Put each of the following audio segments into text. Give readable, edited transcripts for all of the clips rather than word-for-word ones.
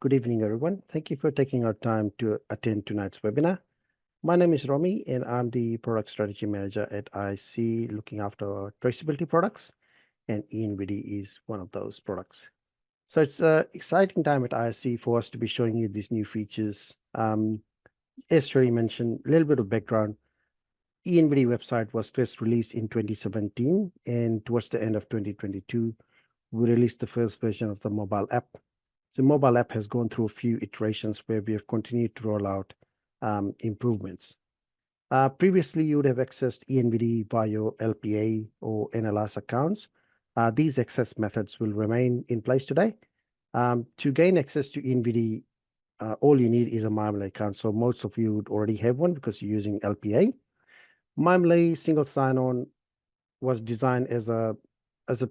Good evening, everyone. Thank you for taking our time to attend tonight's webinar. My name is Romi, and I'm the Product Strategy Manager at IC, looking after traceability products, and eNVD is one of those products. So it's an exciting time at IC for us to be showing you these new features. As Sherry mentioned, a little bit of background. eNVD website was first released in 2017, and towards the end of 2022, we released the first version of the mobile app. The mobile app has gone through a few iterations where we have continued to roll out improvements. Previously, you would have accessed eNVD via your LPA or NLS accounts. These access methods will remain in place today. To gain access to eNVD, all you need is a myMLA account. So most of you would already have one because you're using LPA. myMLA single sign-on was designed as a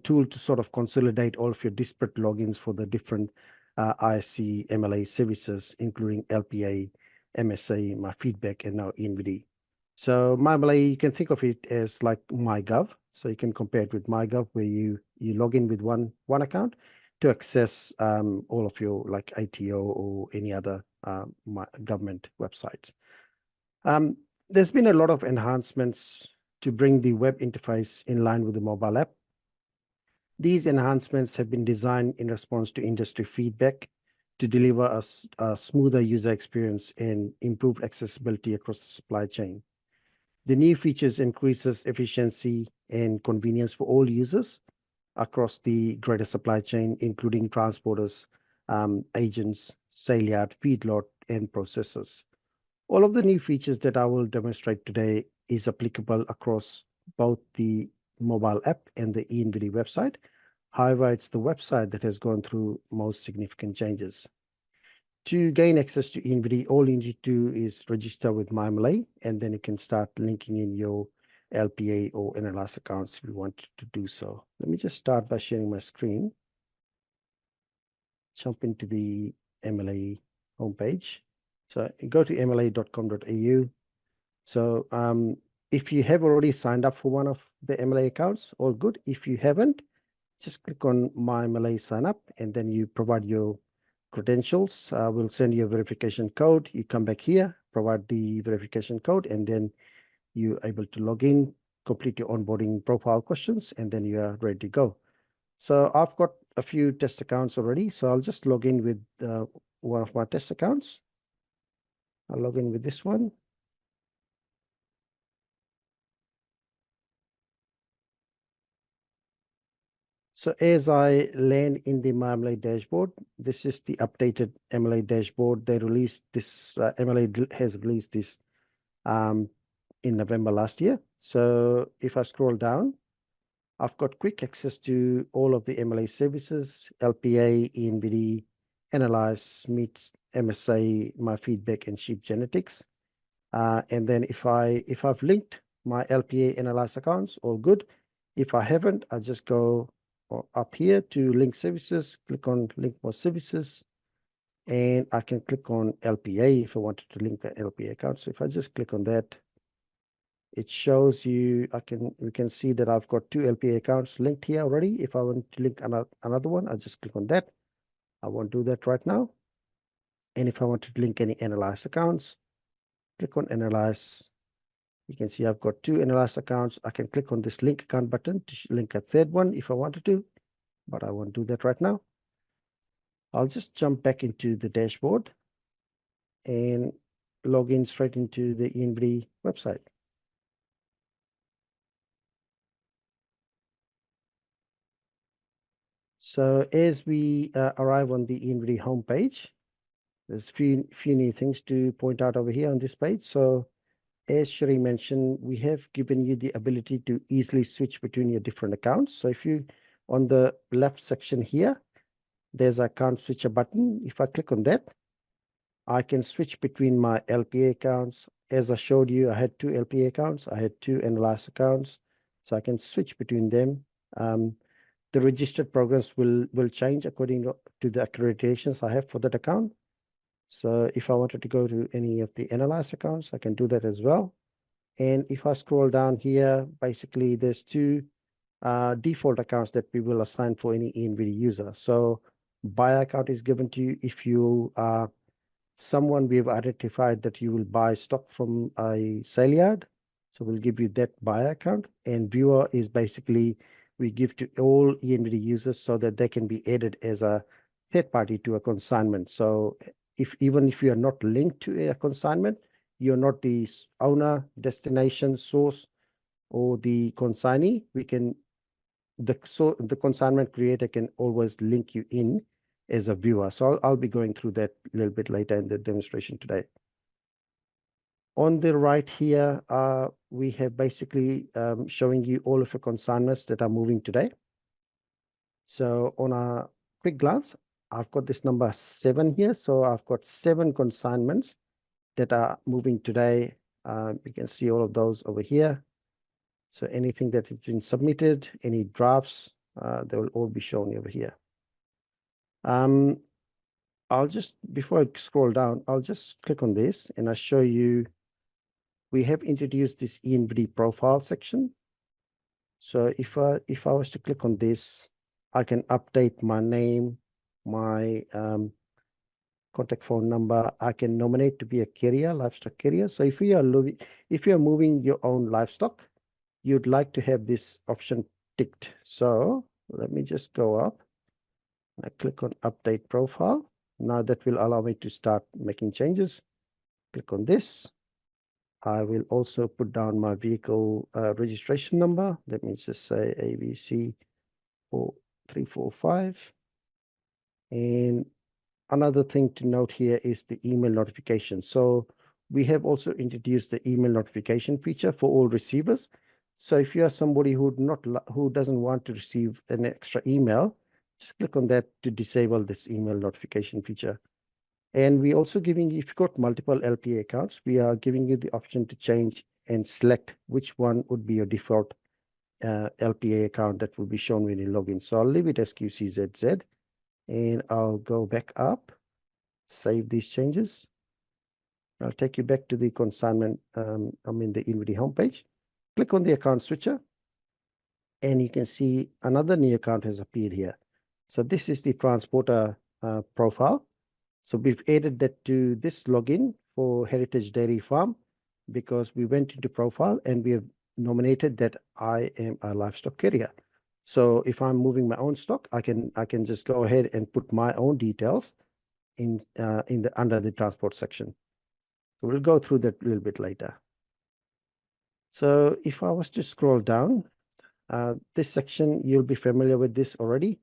tool to sort of consolidate all of your disparate logins for the different ISC MLA services, including LPA, MSA, myFeedback, and now eNVD. So myMLA, you can think of it as like MyGov. So you can compare it with MyGov, where you log in with one account to access all of your like ATO or any other government websites. There's been a lot of enhancements to bring the web interface in line with the mobile app. These enhancements have been designed in response to industry feedback to deliver a smoother user experience and improved accessibility across the supply chain. The new features increases efficiency and convenience for all users across the greater supply chain, including transporters, agents, sale yard, feedlot, and processors. All of the new features that I will demonstrate today is applicable across both the mobile app and the eNVD website. However, it's the website that has gone through most significant changes. To gain access to eNVD, all you need to do is register with myMLA, and then you can start linking in your LPA or NLS accounts if you want to do so. Let me just start by sharing my screen. Jump into the MLA homepage. So go to mla.com.au. So if you have already signed up for one of the MLA accounts, all good. If you haven't, just click on myMLA sign up, and then you provide your credentials. We'll send you a verification code. You come back here, provide the verification code, and then you're able to log in, complete your onboarding profile questions, and then you are ready to go. So I've got a few test accounts already. So I'll just log in with one of my test accounts. I'll log in with this one. So as I land in the myMLA dashboard, this is the updated MLA dashboard. They released this, MLA has released this in November last year. So if I scroll down, I've got quick access to all of the MLA services, LPA, eNVD, Analyze, Meets, MSA, myFeedback, and Sheep Genetics. And then if I've linked my LPA Analyze accounts, all good. If I haven't, I just go up here to link services, click on link more services, and I can click on LPA if I wanted to link the LPA account. So if I just click on that, it shows you, we can see that I've got 2 LPA accounts linked here already. If I want to link another one, I just click on that. I won't do that right now. And if I want to link any Analyze accounts, click on Analyze. You can see I've got 2 Analyze accounts. I can click on this link account button to link a third one if I wanted to, but I won't do that right now. I'll just jump back into the dashboard and log in straight into the eNVD website. So as we arrive on the eNVD homepage, there's few new things to point out over here on this page. So as Sherry mentioned, we have given you the ability to easily switch between your different accounts. So if you, on the left section here, there's an account switcher button. If I click on that, I can switch between my LPA accounts. As I showed you, I had 2 LPA accounts. I had 2 Analyze accounts. So I can switch between them. The registered programs will change according to the accreditations I have for that account. So if I wanted to go to any of the Analyze accounts, I can do that as well. And if I scroll down here, basically there's 2 default accounts that we will assign for any eNVD user. So buyer account is given to you. If you are someone, we've identified that you will buy stock from a sale yard, so we'll give you that buyer account. And viewer is basically we give to all eNVD users so that they can be added as a third party to a consignment. So even if you are not linked to a consignment, you're not the owner, destination, source, or the consignee, the consignment creator can always link you in as a viewer. So I'll be going through that a little bit later in the demonstration today. On the right here, we have basically showing you all of the consignments that are moving today. So on a quick glance, I've got this number 7 here. So I've got 7 consignments that are moving today. You can see all of those over here. So anything that has been submitted, any drafts, they will all be shown over here. I'll just, before I scroll down, I'll just click on this and I'll show you, we have introduced this eNVD profile section. So if I was to click on this, I can update my name, my contact phone number. I can nominate to be a carrier, livestock carrier. So if you are moving your own livestock, you'd like to have this option ticked. So let me just go up. I click on update profile. Now that will allow me to start making changes. Click on this. I will also put down my vehicle registration number. Let me just say ABC 4345. And another thing to note here is the email notification. So we have also introduced the email notification feature for all receivers. So if you are somebody who doesn't want to receive an extra email, just click on that to disable this email notification feature. And we also giving you, if you've got multiple LPA accounts, we are giving you the option to change and select which one would be your default LPA account that will be shown when you log in. So I'll leave it as QCZZ and I'll go back up, save these changes. I'll take you back to the consignment, the eNVD homepage. Click on the account switcher and you can see another new account has appeared here. So this is the transporter profile. So we've added that to this login for Heritage Dairy Farm because we went into profile and we have nominated that I am a livestock carrier. So if I'm moving my own stock, I can just go ahead and put my own details in under the transport section. So we'll go through that a little bit later. So if I was to scroll down, this section, you'll be familiar with this already.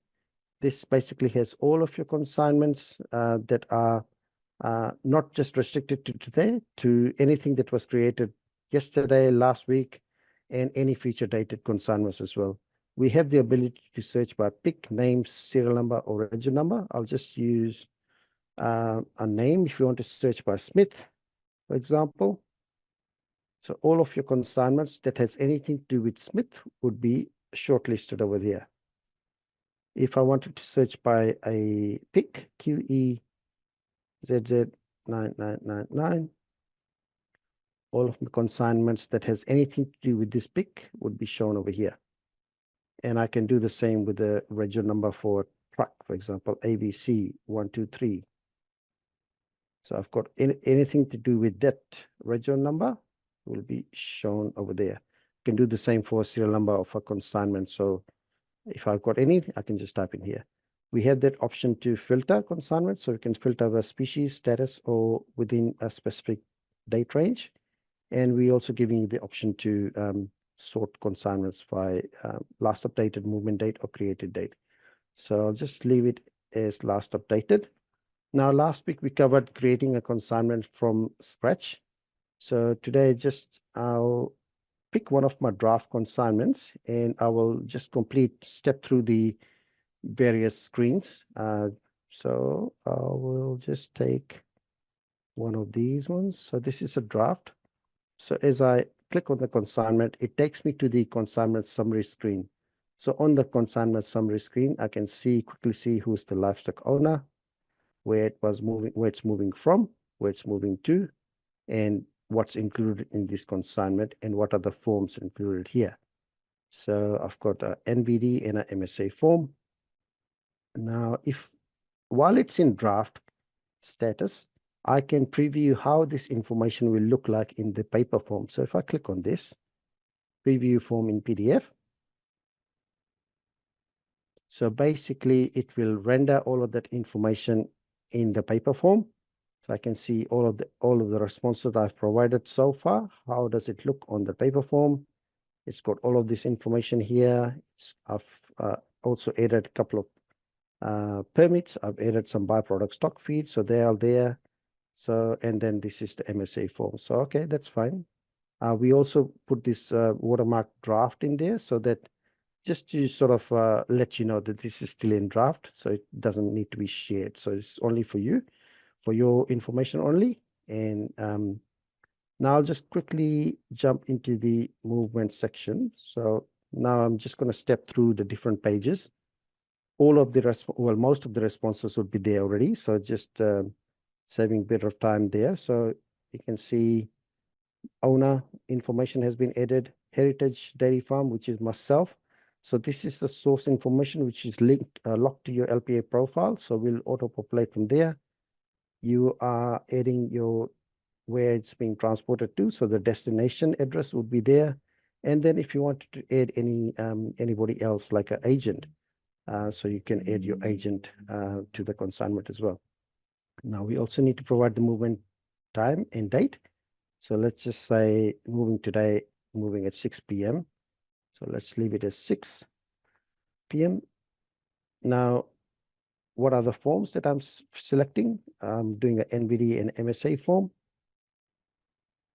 This basically has all of your consignments that are not just restricted to today, to anything that was created yesterday, last week, and any future dated consignments as well. We have the ability to search by pick, name, serial number, or region number. I'll just use a name if you want to search by Smith, for example. So all of your consignments that has anything to do with Smith would be shortlisted over there. If I wanted to search by a pick, QEZZ9999, all of my consignments that has anything to do with this pick would be shown over here. And I can do the same with the reg number for truck, for example, ABC123. So I've got anything to do with that reg number will be shown over there. You can do the same for a serial number of a consignment. So if I've got anything, I can just type in here. We have that option to filter consignments. So we can filter by species, status, or within a specific date range. And we also giving you the option to sort consignments by last updated movement date or created date. So I'll just leave it as last updated. Now, last week we covered creating a consignment from scratch. So today I'll pick one of my draft consignments and I will just step through the various screens. So I will just take one of these ones. So this is a draft. So as I click on the consignment, it takes me to the consignment summary screen. So on the consignment summary screen, I can quickly see who's the livestock owner, where it's moving from, where it's moving to, and what's included in this consignment and what are the forms included here. So I've got an NVD and an MSA form. Now, if while it's in draft status, I can preview how this information will look like in the paper form. So if I click on this, preview form in PDF, so basically it will render all of that information in the paper form. So I can see all of the responses I've provided so far. How does it look on the paper form? It's got all of this information here. I've also added a couple of permits. I've added some byproduct stock feeds, so they are there. So, and then this is the MSA form. So, okay, that's fine. We also put this watermark draft in there so that just to sort of let you know that this is still in draft, so it doesn't need to be shared. So it's only for you, for your information only. And now I'll just quickly jump into the movement section. So now I'm just going to step through the different pages. All of the most of the responses would be there already. So just saving a bit of time there. So you can see owner information has been added, Heritage Dairy Farm, which is myself. So this is the source information which is linked, locked to your LPA profile. So we'll auto-populate from there. You are adding your where it's being transported to. So the destination address would be there. And then if you wanted to add anybody else like an agent, so you can add your agent to the consignment as well. Now we also need to provide the movement time and date. So let's just say moving today, moving at 6 p.m. So let's leave it as 6 p.m. Now, what are the forms that I'm selecting? I'm doing an eNVD and MSA form.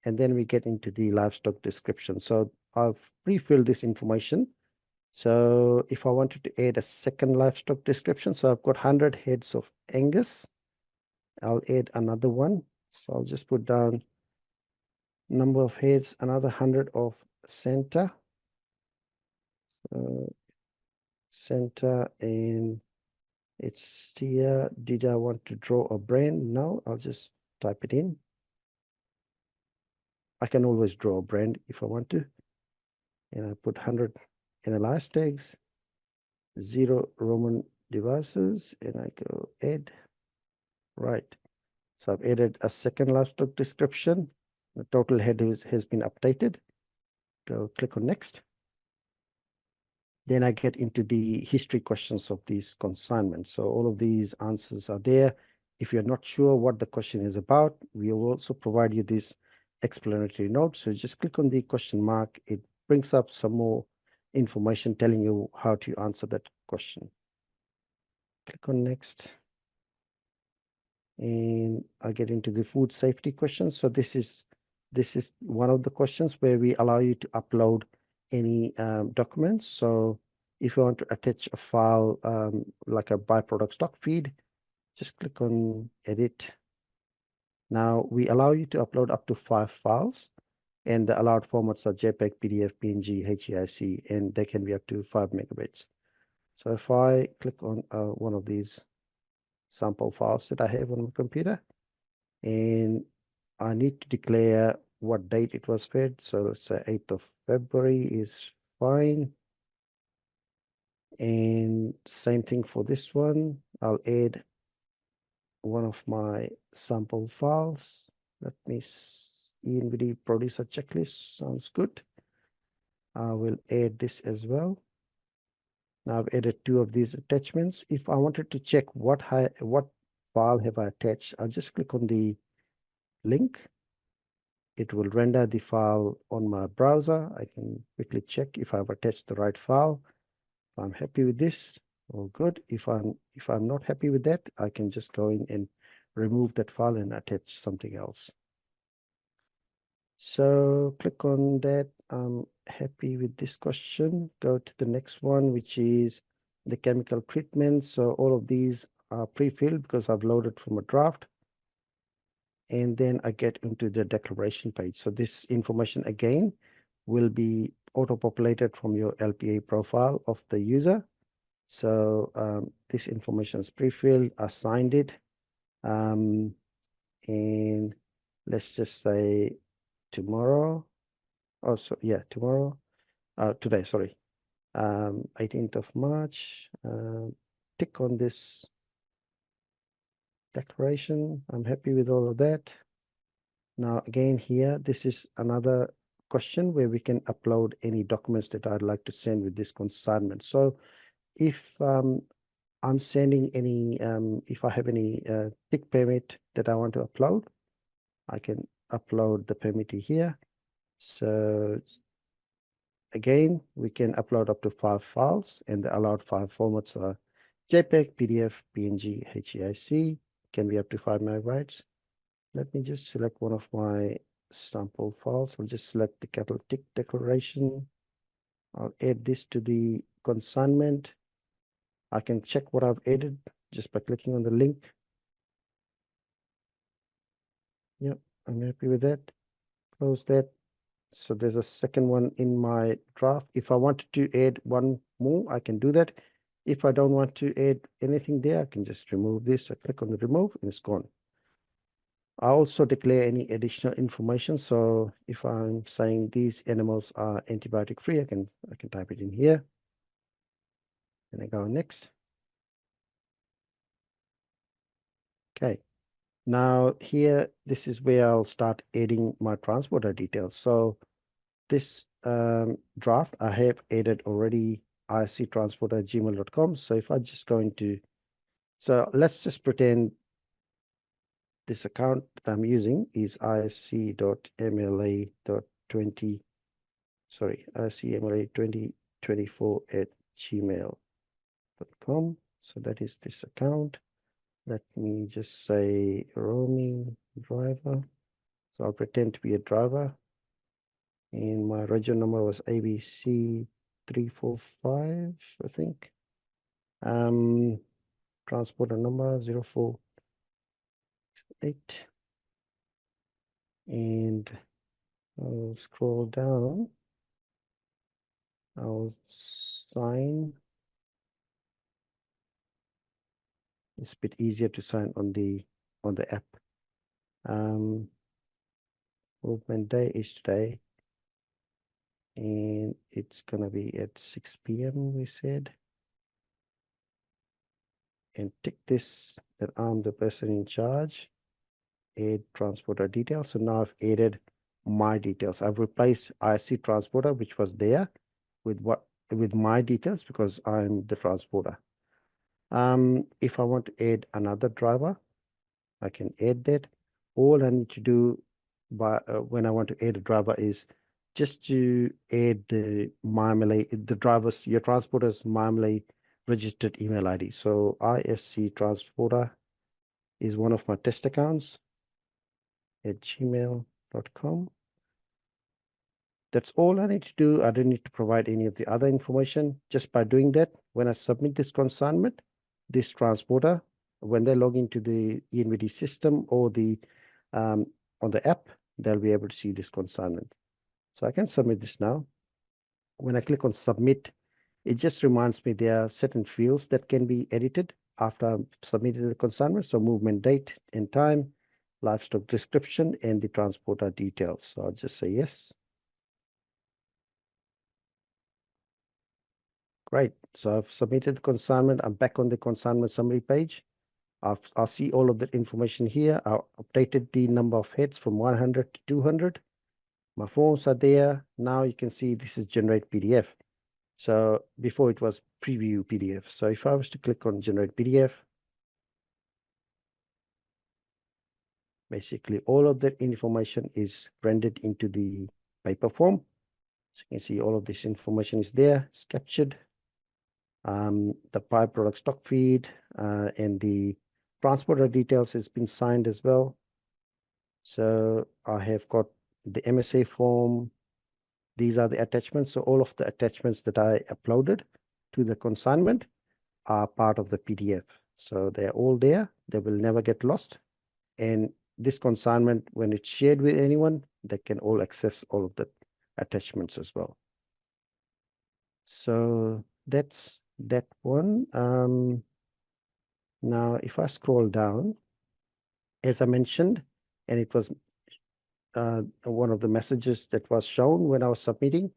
And then we get into the livestock description. So I've pre-filled this information. So if I wanted to add a second livestock description, so I've got 100 heads of Angus. I'll add another one. So I'll just put down number of heads, another 100 of Santa. Center, and it's here. Did I want to draw a brand? No, I'll just type it in. I can always draw a brand if I want to. And I put 100 analyze tags, 0 Roman devices, and I go add. Right. So I've added a second livestock description. The total head has been updated. Go click on next. Then I get into the history questions of these consignments. So all of these answers are there. If you're not sure what the question is about, we will also provide you this explanatory note. So just click on the question mark. It brings up some more information telling you how to answer that question. Click on next. And I get into the food safety questions. So this is one of the questions where we allow you to upload any documents. So if you want to attach a file like a byproduct stock feed, just click on edit. Now we allow you to upload up to 5 files, and the allowed formats are JPEG, PDF, PNG, HEIC, and they can be up to 5 megabytes. So if I click on one of these sample files that I have on my computer, and I need to declare what date it was fed. So let's say 8th of February is fine. And same thing for this one. I'll add one of my sample files. Let me eNVD producer checklist. Sounds good. I will add this as well. Now I've added 2 of these attachments. If I wanted to check what file have I attached, I'll just click on the link. It will render the file on my browser. I can quickly check if I've attached the right file. If I'm happy with this, all good. If I'm not happy with that, I can just go in and remove that file and attach something else. So click on that. I'm happy with this question. Go to the next one, which is the chemical treatment. So all of these are pre-filled because I've loaded from a draft. And then I get into the declaration page. So this information again will be auto-populated from your LPA profile of the user. So this information is pre-filled, I signed it. And let's just say tomorrow. Oh, so yeah, tomorrow. Today, sorry. 18th of March. Tick on this declaration. I'm happy with all of that. Now, again, here, this is another question where we can upload any documents that I'd like to send with this consignment. So if I'm sending any, if I have any tick permit that I want to upload, I can upload the permit here. So again, we can upload up to 5 files, and the allowed file formats are JPEG, PDF, PNG, HEIC, can be up to 5 megabytes. Let me just select one of my sample files. I'll just select the cattle tick declaration. I'll add this to the consignment. I can check what I've added just by clicking on the link. Yep, I'm happy with that. Close that. So there's a second one in my draft. If I wanted to add one more, I can do that. If I don't want to add anything there, I can just remove this. I click on the remove and it's gone. I also declare any additional information. So if I'm saying these animals are antibiotic free, I can type it in here. And I go next. Okay. Now here, this is where I'll start adding my transporter details. So this draft, I have added already isctransporter@gmail.com. So if I just go into, so let's just pretend this account that I'm using is isc.mla.20, sorry, iscmla2024@gmail.com. So that is this account. Let me just say Romi driver. So I'll pretend to be a driver. And my region number was ABC 345, I think. Transporter number 048. And I'll scroll down. I'll sign. It's a bit easier to sign on the app. Movement day is today. And it's gonna be at 6 p.m. we said. And tick this that I'm the person in charge. Add transporter details. So now I've added my details. I've replaced IC transporter, which was there, with my details because I'm the transporter. If I want to add another driver, I can add that. All I need to do by when I want to add a driver is just to add the myMLA, the driver's, your transporter's myMLA registered email ID. So ISC transporter is one of my test accounts at gmail.com. That's all I need to do. I don't need to provide any of the other information. Just by doing that, when I submit this consignment, this transporter, when they log into the eNVD system or the on the app, they'll be able to see this consignment. So I can submit this now. When I click on submit, it just reminds me there are certain fields that can be edited after I've submitted the consignment. So movement date and time, livestock description, and the transporter details. So I'll just say yes. Great. So I've submitted the consignment. I'm back on the consignment summary page. I'll see all of that information here. I've updated the number of heads from 100 to 200. My forms are there. Now you can see this is generate PDF. So before it was preview PDF. So if I was to click on generate PDF, basically all of that information is rendered into the paper form. So you can see all of this information is there. It's captured. The byproduct stock feed and the transporter details has been signed as well. So I have got the MSA form. These are the attachments. So all of the attachments that I uploaded to the consignment are part of the PDF. So they're all there. They will never get lost. And this consignment, when it's shared with anyone, they can all access all of the attachments as well. So that's that one. Now, if I scroll down, as I mentioned, and it was one of the messages that was shown when I was submitting,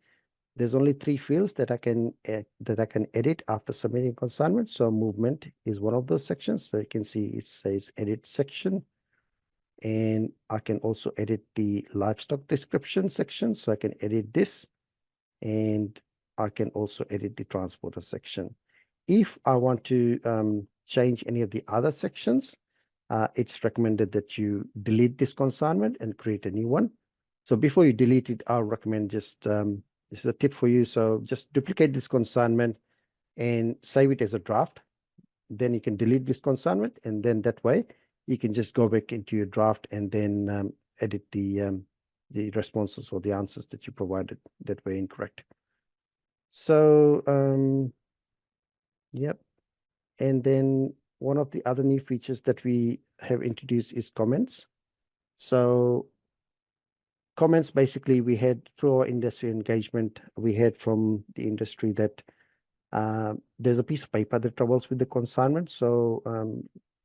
there's only 3 fields that I can edit after submitting consignment. So movement is one of those sections. So you can see it says edit section, and I can also edit the livestock description section. So I can edit this, and I can also edit the transporter section. If I want to change any of the other sections, it's recommended that you delete this consignment and create a new one. So before you delete it, I'll recommend just, this is a tip for you. So just duplicate this consignment and save it as a draft. Then you can delete this consignment, and then that way you can just go back into your draft and then edit the responses or the answers that you provided that were incorrect. So, yep. And then one of the other new features that we have introduced is comments. So comments, basically, we had through our industry engagement, we had from the industry that there's a piece of paper that travels with the consignment. So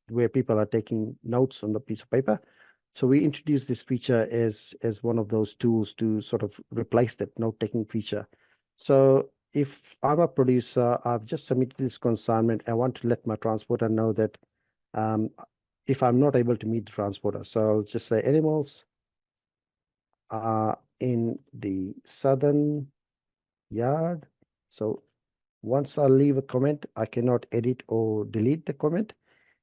where people are taking notes on the piece of paper. So we introduced this feature as one of those tools to sort of replace that note-taking feature. So if I'm a producer, I've just submitted this consignment, I want to let my transporter know that if I'm not able to meet the transporter, so I'll just say animals are in the southern yard. So once I leave a comment, I cannot edit or delete the comment,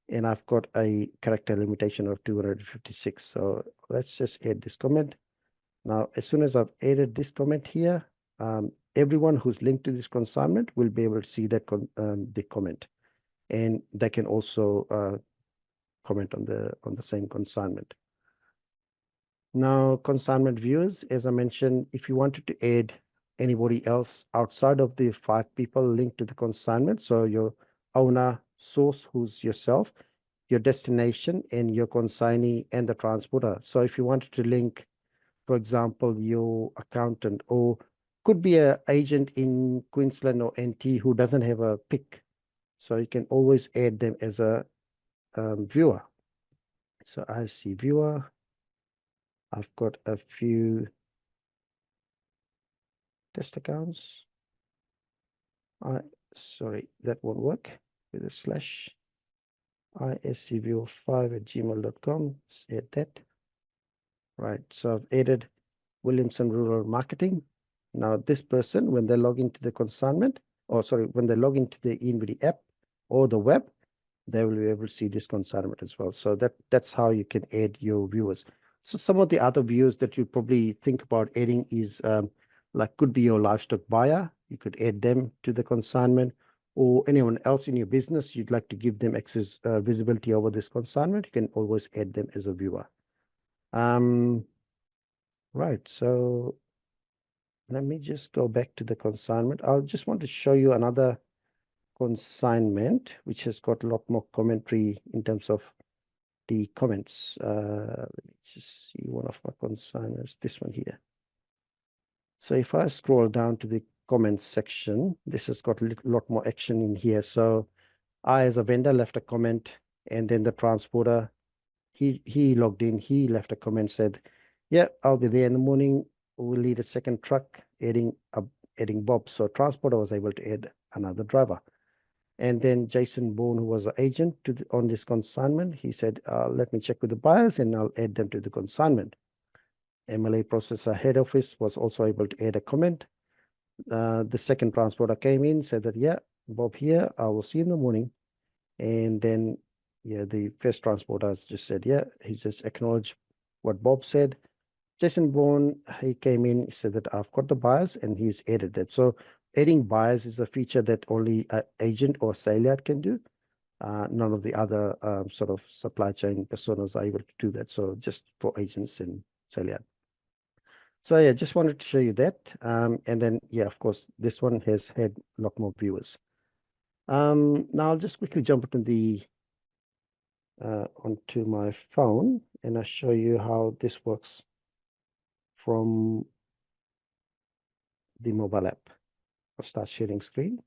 and I've got a character limitation of 256. So let's just add this comment. Now, as soon as I've added this comment here, everyone who's linked to this consignment will be able to see that the comment, and they can also comment on the same consignment. Now, consignment viewers, as I mentioned, if you wanted to add anybody else outside of the 5 people linked to the consignment, so your owner, source, who's yourself, your destination, and your consignee and the transporter. So if you wanted to link, for example, your accountant, or could be an agent in Queensland or NT who doesn't have a pick, so you can always add them as a viewer. So I see viewer. I've got a few test accounts. Sorry, that won't work with a slash. iscviewer5@gmail.com. Let's add that. Right, so I've added Williamson Rural Marketing. Now this person, when they log into the consignment, or sorry, when they log into the eNVD app or the web, they will be able to see this consignment as well. So that's how you can add your viewers. So some of the other viewers that you probably think about adding is like could be your livestock buyer. You could add them to the consignment, or anyone else in your business you'd like to give them access visibility over this consignment. You can always add them as a viewer. Right, so let me just go back to the consignment. I just want to show you another consignment, which has got a lot more commentary in terms of the comments. Let me just see one of my consignments, this one here. So if I scroll down to the comments section, this has got a lot more action in here. So I, as a vendor, left a comment, and then the transporter, he logged in, he left a comment, said, yeah, I'll be there in the morning. We'll need a second truck, adding Bob. So transporter was able to add another driver. And then Jason Bourne, who was the agent on this consignment, he said, let me check with the buyers and I'll add them to the consignment. MLA processor head office was also able to add a comment. The second transporter came in, said that, yeah, Bob here, I will see you in the morning. And then, yeah, the first transporter just said, yeah, he just acknowledged what Bob said. Jason Bourne, he came in, he said that I've got the buyers, and he's added that. So adding buyers is a feature that only an agent or sale yard can do. None of the other sort of supply chain personas are able to do that. So just for agents and sale yard. So yeah, just wanted to show you that. And then, yeah, of course, this one has had a lot more viewers. Now I'll just quickly jump onto my phone, and I'll show you how this works from the mobile app. I'll start sharing screen.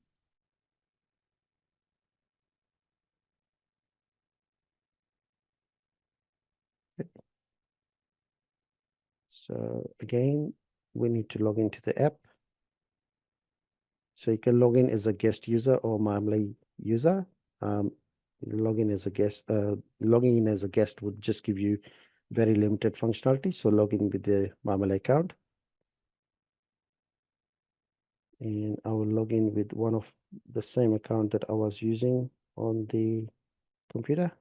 So again, we need to log into the app. So you can log in as a guest user or myMLA user. Logging in as a guest would just give you very limited functionality. So log in with the myMLA account. And I will log in with one of the same account that I was using on the computer.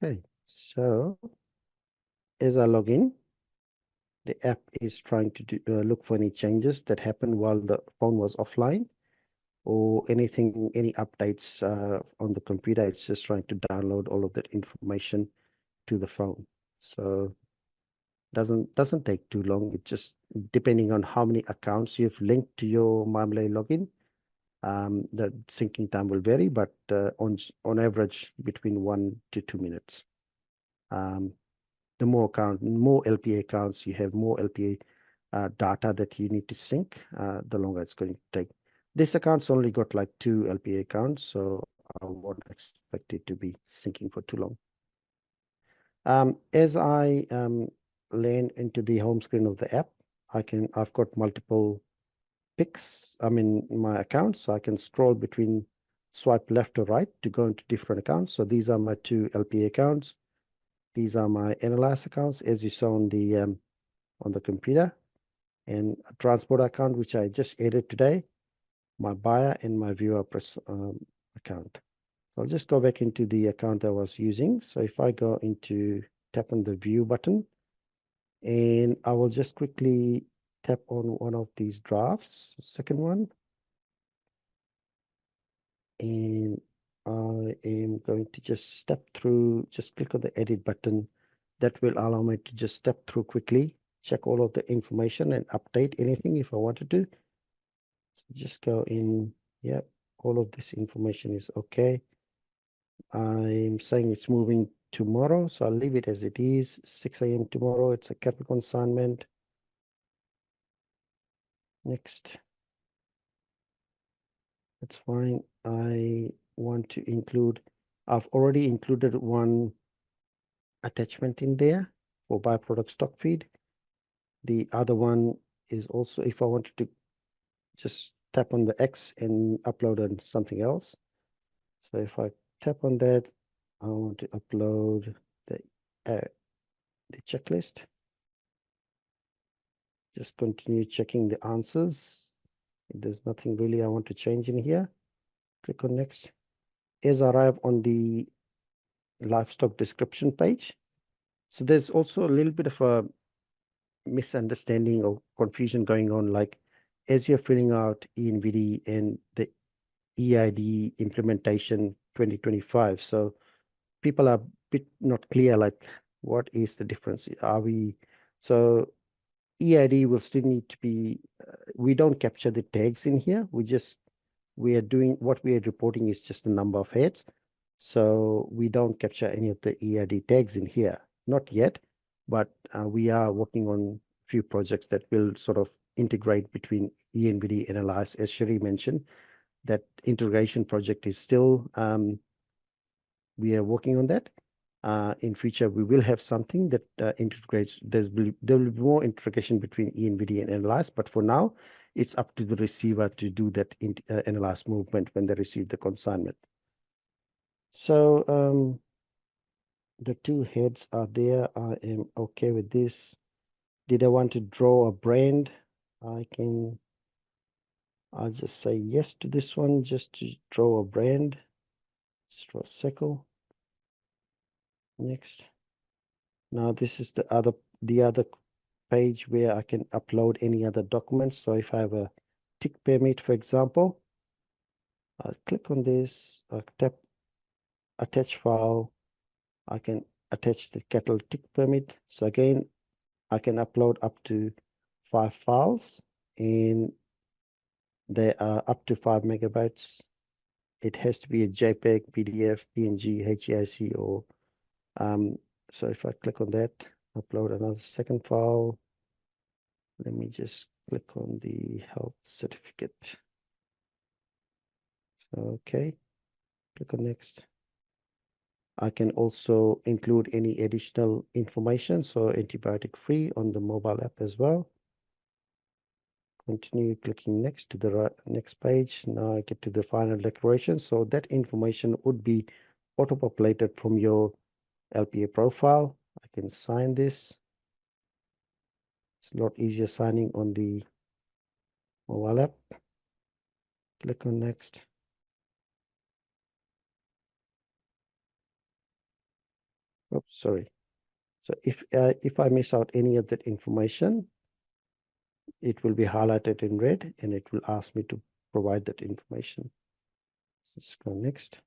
Okay, so as I log in, the app is trying to look for any changes that happened while the phone was offline, or anything, any updates on the computer. It's just trying to download all of that information to the phone. So doesn't take too long. It just, depending on how many accounts you've linked to your myMLA login, the syncing time will vary, but on average between 1 to 2 minutes. The more LPA accounts you have, more LPA data that you need to sync, the longer it's going to take. This account's only got like 2 LPA accounts, so I won't expect it to be syncing for too long. As I land into the home screen of the app, I've got multiple picks, my accounts, so I can scroll between, swipe left or right to go into different accounts. So these are my 2 LPA accounts. These are my analyze accounts, as you saw on the computer, and a transport account, which I just added today, my buyer and my viewer account. So I'll just go back into the account I was using. So if I go into, tap on the view button, and I will just quickly tap on one of these drafts, second one, and I am going to just step through, just click on the edit button. That will allow me to just step through quickly, check all of the information and update anything if I wanted to. So just go in, yep, all of this information is okay. I'm saying it's moving tomorrow, so I'll leave it as it is, 6 a.m. tomorrow. It's a capital consignment. Next. That's fine. I want to include, I've already included one attachment in there for byproduct stock feed. The other one is also, if I wanted to just tap on the X and upload on something else. So if I tap on that, I want to upload the checklist. Just continue checking the answers. There's nothing really I want to change in here. Click on next. As I arrive on the livestock description page, so there's also a little bit of a misunderstanding or confusion going on, like as you're filling out eNVD and the EID implementation 2025. So people are a bit not clear, like what is the difference? So EID will still need to be, we don't capture the tags in here. We are doing, what we are reporting is just the number of heads. So we don't capture any of the EID tags in here, not yet, but we are working on a few projects that will sort of integrate between eNVD and Analyze. As Sherry mentioned, that integration project is still, we are working on that. In future, we will have something that integrates, there will be more integration between eNVD and Analyze, but for now, it's up to the receiver to do that Analyze movement when they receive the consignment. So the 2 heads are there. I am okay with this. Did I want to draw a brand? I'll just say yes to this one, just to draw a brand. Just draw a circle. Next. Now this is the other page where I can upload any other documents. So if I have a tick permit, for example, I'll click on this, I'll tap attach file. I can attach the cattle tick permit. So again, I can upload up to 5 files, and they are up to 5 megabytes. It has to be a JPEG, PDF, PNG, HEIC, or so if I click on that, upload another second file. Let me just click on the health certificate. So, okay, click on next. I can also include any additional information, so antibiotic free on the mobile app as well. Continue clicking next to the next page. Now I get to the final declaration. So that information would be auto-populated from your LPA profile. I can sign this. It's a lot easier signing on the mobile app. Click on next. Oops, sorry. So if I miss out any of that information, it will be highlighted in red and it will ask me to provide that information. Let's go next.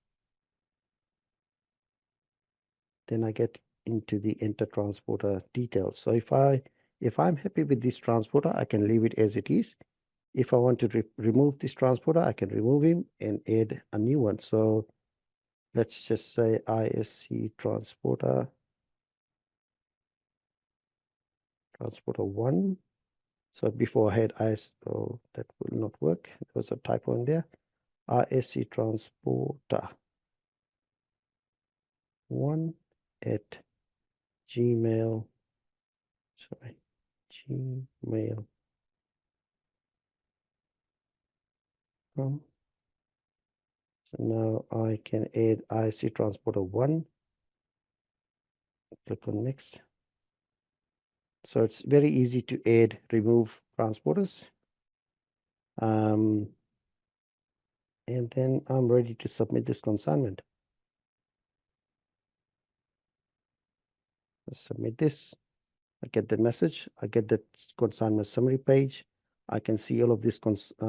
Then I get into the enter transporter details. So if I'm happy with this transporter, I can leave it as it is. If I want to remove this transporter, I can remove him and add a new one. So let's just say ISC transporter 1. So before I had ISO, that will not work. There was a typo in there. ISC transporter 1 at gmail.com. So now I can add ISC transporter 1. Click on next. So it's very easy to add, remove transporters. And then I'm ready to submit this consignment. Let's submit this. I get the message. I get the consignment summary page. I can see all of these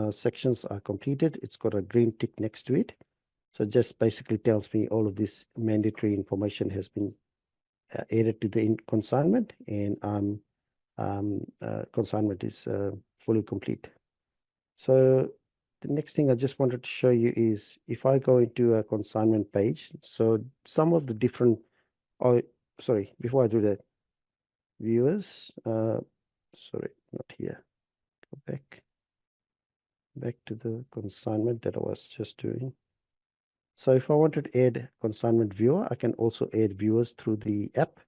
sections are completed. It's got a green tick next to it. So it just basically tells me all of this mandatory information has been added to the consignment, and consignment is fully complete. So the next thing I just wanted to show you is if I go into a consignment page, so some of the different, sorry, before I do that, viewers, sorry, not here, go back to the consignment that I was just doing. So if I wanted to add consignment viewer, I can also add viewers through the app.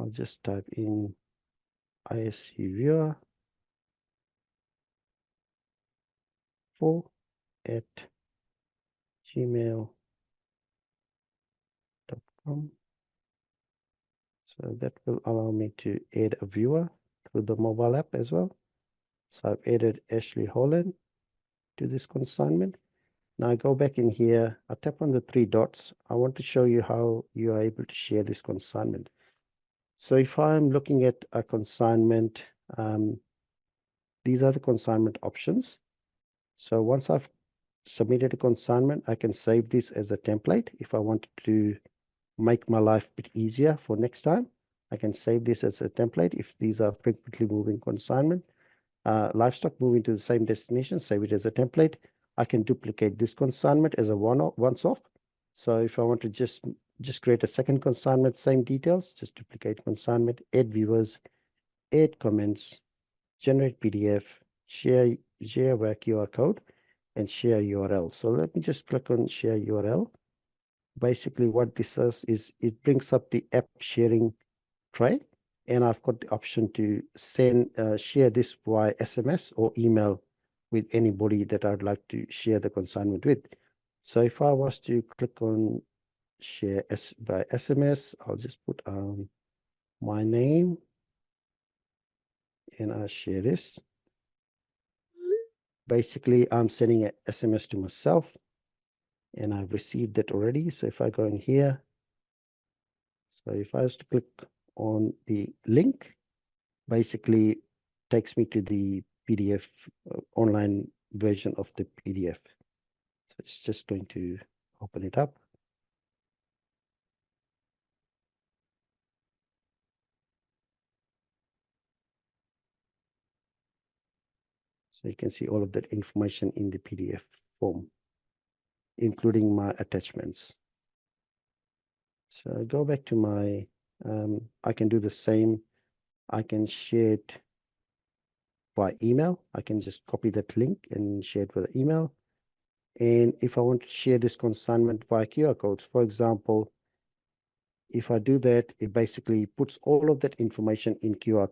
I'll just type in ISC viewer 4 at gmail.com. So that will allow me to add a viewer through the mobile app as well. So I've added Ashley Holland to this consignment. Now I go back in here, I tap on the 3 dots. I want to show you how you are able to share this consignment. So if I'm looking at a consignment, these are the consignment options. So once I've submitted a consignment, I can save this as a template. If I want to make my life a bit easier for next time, I can save this as a template. If these are frequently moving consignment, livestock moving to the same destination, save it as a template. I can duplicate this consignment as a once off. So if I want to just create a second consignment, same details, just duplicate consignment, add viewers, add comments, generate PDF, share via QR code, and share URL. So let me just click on share URL. Basically what this does is it brings up the app sharing tray, and I've got the option to share this via SMS or email with anybody that I'd like to share the consignment with. So if I was to click on share by SMS, I'll just put my name and I'll share this. Basically, I'm sending an SMS to myself and I've received it already. So if I go in here, so if I was to click on the link, basically takes me to the PDF online version of the PDF. So it's just going to open it up. So you can see all of that information in the PDF form, including my attachments. So I go back to my, I can do the same. I can share it by email. I can just copy that link and share it with email. And if I want to share this consignment via QR codes, for example, if I do that, it basically puts all of that information in QR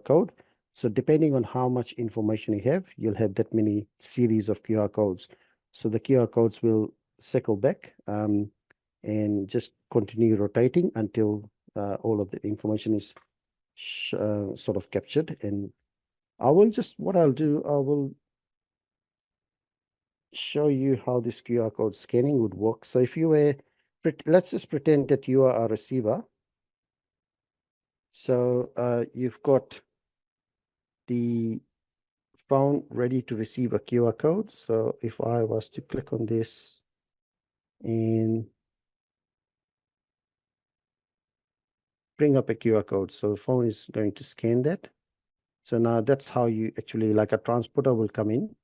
code. So depending on how much information you have, you'll have that many series of QR codes. So the QR codes will circle back and just continue rotating until all of the information is sort of captured. And what I'll do, I will show you how this QR code scanning would work. So if you were, let's just pretend that you are a receiver. So you've got the phone ready to receive a QR code. So if I was to click on this and bring up a QR code, so the phone is going to scan that. So now that's how you actually, like a transporter will come in.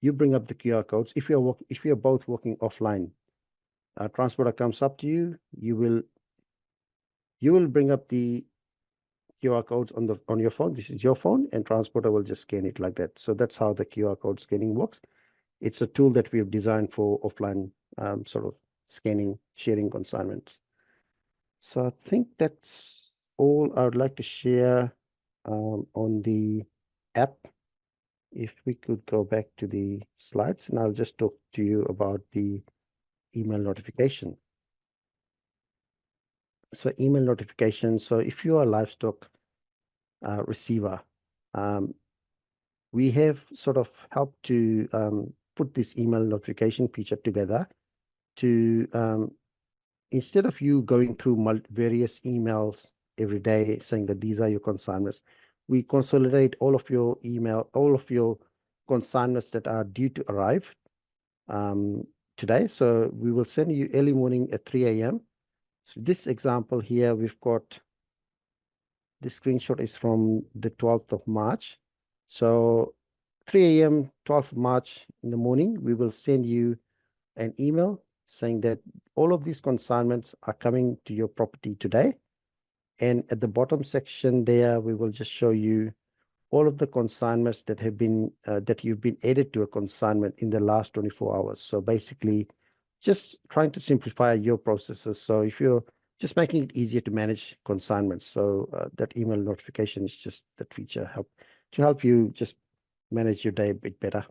You bring up the QR codes. If you're both working offline, a transporter comes up to you, you will bring up the QR codes on your phone. This is your phone, and transporter will just scan it like that. So that's how the QR code scanning works. It's a tool that we've designed for offline sort of scanning, sharing consignments. So I think that's all I would like to share on the app. If we could go back to the slides, and I'll just talk to you about the email notification. So email notification. So if you are a livestock receiver, we have sort of helped to put this email notification feature together to instead of you going through various emails every day saying that these are your consignments, we consolidate all of your consignments that are due to arrive today. So we will send you early morning at 3 a.m. So this example here, we've got, this screenshot is from the 12th of March. So 3 a.m., 12th of March in the morning, we will send you an email saying that all of these consignments are coming to your property today. And at the bottom section there, we will just show you all of the consignments that have been that you've been added to a consignment in the last 24 hours. So basically, just trying to simplify your processes. So if you're just making it easier to manage consignments, so that email notification is just that feature to help you just manage your day a bit better.